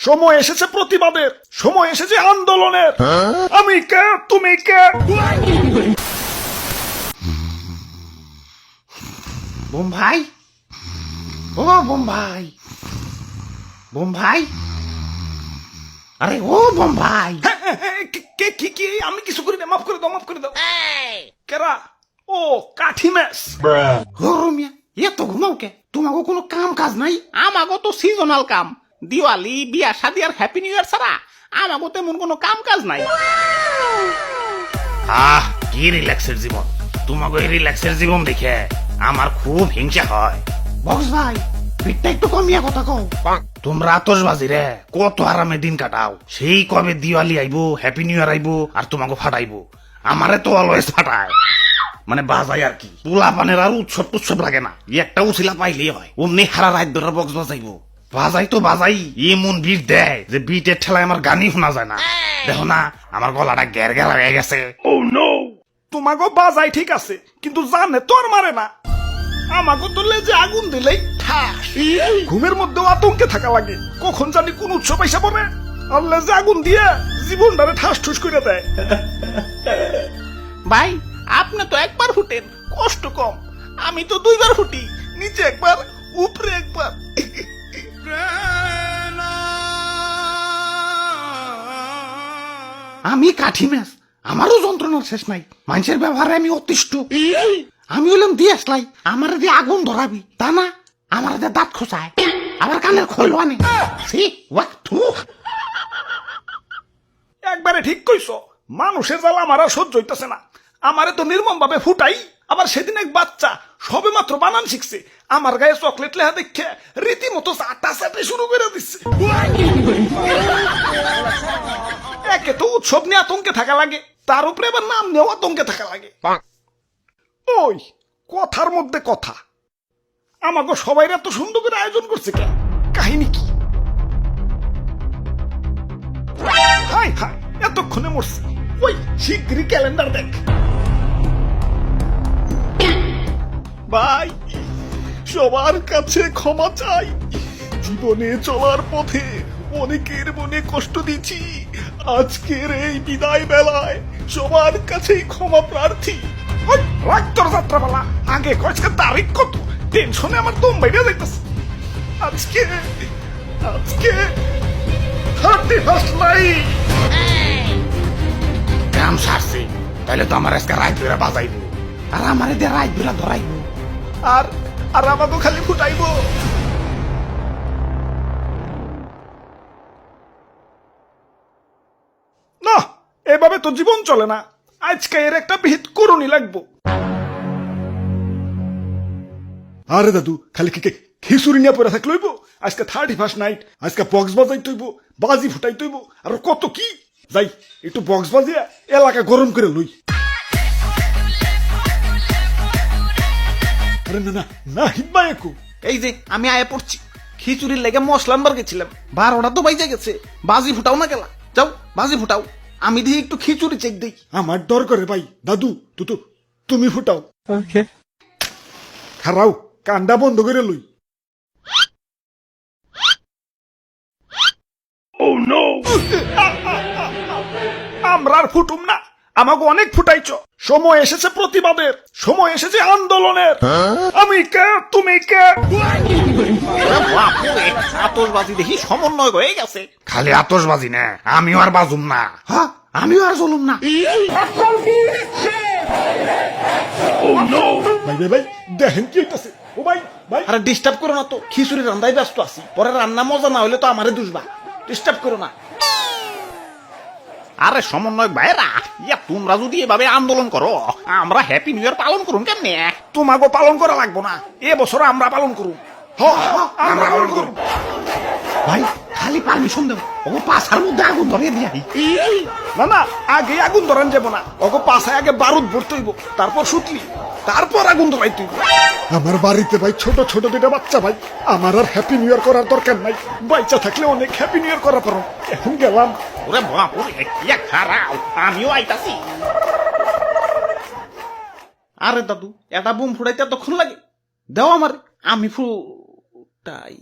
সময় এসেছে প্রতিবাদের, সময় এসেছে আন্দোলনের। আমি কে, তুমি কে? বোম্বাই, ও বোম্বাই, বোম্বাই, আরে ও বোম্বাই। কে কি কি? আমি কিছু করি না, মাফ করে দাও, মাফ করে দাও। কেরা? ও কাঠি ম্যাচ। ও রুমিয়া, এত ঘুমাও কে? তোমাকে কোনো কাম কাজ নাই? আমাকে তো সিজনাল কাম, দিওয়ালি, বিয়া শাদি আর হ্যাপি নিউ ইয়ার ছাড়া আমাকে তেমন কোনো কাম কাজ নাই। কি রিল্যাক্সের জীবন! তোমাকে এই রিল্যাক্সের জীবন দেখে আমার খুব হিংসা হয়। বক্স ভাই, পিঠটা একটু কমিয়া কথা কও। তোমরা আতশবাজি রে কত আরামে দিন কাটাও। সেই কবে দিওয়ালি আইবো, হ্যাপি নিউ ইয়ার আইবো, আর তোমাকে ফাটাইবো। আমারে তো অলওয়েজ ফাটায়, মানে বাজাই আর কি। পোলা পানের আর উৎসব টুৎসব লাগে না, একটা উছিলা পাইলেই হয়। অমনি হারা রাত ধরে বক্স বাজাইবো। বাজাই তো বাজাই, এমন বিট দেয় যে বিটের ঠেলায় আমার গানই শোনা যায় না। দেখো না, আমার গলাটা গ্যার গ্যার হয়ে গেছে। ও নো, তোমাকে বাজাই ঠিক আছে, কিন্তু জানে তোর মারে না। আমাকে তো লেজে আগুন দিলেই ঠাস। ঘুমের মধ্যেও আতঙ্কে থাকা লাগে, কখন জানি কোন উৎসব আইসা পড়ে আর লেজে আগুন দিয়ে জীবনটারে ঠাস ঠুস করে দেয়। ভাই, আপনি তো একবার ফুটেন, কষ্ট কম। আমি তো দুইবার ফুটি, নিচে একবার, উপরে একবার। আমি কাঠি ম্যাচ, আমারও যন্ত্রণার শেষ নাই। মানুষের ব্যবহারে আমি অতিষ্ঠ। আমি হলাম দিয়ে আসলাই, আমার দিয়ে আগুন ধরাবি তা না, আমার দিয়ে দাঁত খোঁচায়, আবার কানের খোলো আনে। একবারে ঠিক কইছো, মানুষের জ্বালা আমার আর সহ্য হইতেছে না। আমারে তো নির্মম ভাবে ফুটাই। আবার সেদিন এক বাচ্চা সবে মাত্র বানান শিখছে, আমার গায়ে চকলেট লেখা দেখে রীতিমতো চাটা চাটে শুরু করে দিচ্ছে। একে তো উৎসব নিয়ে আতঙ্কে থাকা লাগে, তার উপরে আবার নাম নিয়েও আতঙ্কে থাকা লাগে। ওই কথার মধ্যে কথা, আমাকে সবাই এত সুন্দর করে আয়োজন করছে কেন? কাহিনী কি? হাই হাই, এতক্ষণে মরছে। ওই শিগগিরই ক্যালেন্ডার দেখ। ভাই, সবার কাছে ক্ষমা চাই। জীবনে চলার পথে অনেকের মনে কষ্ট দিচ্ছি। আজকের এই বিদায় বেলায় সবার কাছেই ক্ষমা প্রার্থী। ওই রাগ তোর যাত্রাপালা, আগে কয়েকটা তারিখ কত? টেনশনে আমার দম বাইরে যাইতেছে। আজকে আজকে 31st নাইট। কাম সারছে, তাহলে তো আমার আজকে রাত ধরে বাজাইবো, আর আমার দিয়ে রাত ধরা ধরাইব। আর আর আমাকে খালি ফুটাইবো। না, এভাবে তো জীবন চলে না। আজকে এর একটা বিহিত করুনি লাগবো। আরে দাদু, খালি খিচুড়ি নিয়ে পড়ে থাকলে হইব? আজকে 31st নাইট, আজকে বক্স বাজাই তৈব, বাজি ফুটাই তৈব, আর কত কি। যাই একটু বক্স বাজিয়ে এলাকা গরম করে লই। আরে না না না, হিব্বা একু। এই যে আমি আয়া পড়ছি, খিচুড়ির লেগে মশলা আনবার গেছিলাম, 12টা তো বাইজে গেছে। বাজি ফুটাও না গেলা, যাও বাজি ফুটাও, আমি দেখি একটু খিচুড়ি চেক দিই। আমার ডর করে ভাই। দাদু তুমি ফুটাও। ওকে, খারাও, কান্ডা বন্ধ করে লই। আমরা আর ফুটুম না, আমাকে অনেক ফুটাইছ। সময় এসেছে প্রতিবাদের, সময় এসেছে আন্দোলনের। আমি কে, তুমি কে? আতশবাজি দেখি সমন্বয় হয়ে গেছে। খালি আতশবাজি না, আমিও আর বাজুম না। হ্যাঁ, আমিও আর চলুম না। ভাই ভাই ভাই, দেখেন কি হইতাছে। ও ভাই ভাই, আরে ডিস্টার্ব করো না তো, খিচুড়ি রান্দায় ব্যস্ত আছি। পরে রান্না মজা না হইলে তো আমারে দুষবা, ডিস্টার্ব করো না। আরে সমন্বয় ভাইরা, ইয়া তোমরা যদি এভাবে আন্দোলন করো, আমরা হ্যাপি নিউ ইয়ার পালন করুন কেমনে? তোমাকে পালন করা লাগবো না, এ বছর আমরা পালন করুম। আমরা পালন করুম। ভাই খালি পারমিশন দেব, ও পাশার মধ্যে আগুন ধরিয়ে দিয়াই। না না, আগে আগুন ধরান যাবো না, ওকে পাশায় আগে বারুদ ভরতে হইব, তারপর সুতলি, তারপর আগুন ধরাইতে হইব। আমার বাড়িতে ভাই ছোট ছোট দুটা বাচ্চা ভাই, আমার আর হ্যাপি নিউ ইয়ার করার দরকার নাই। বাচ্চা থাকলে অনেক হ্যাপি নিউ ইয়ার করা পারো। এখন গেলাম। ওরে বাপুরে, ইয়া খারাও, আমিও আইতাছি। আরে দাদু, এটা বুম ফুটাইতে এতক্ষণ লাগে? দাও আমার, আমি ফুটাই।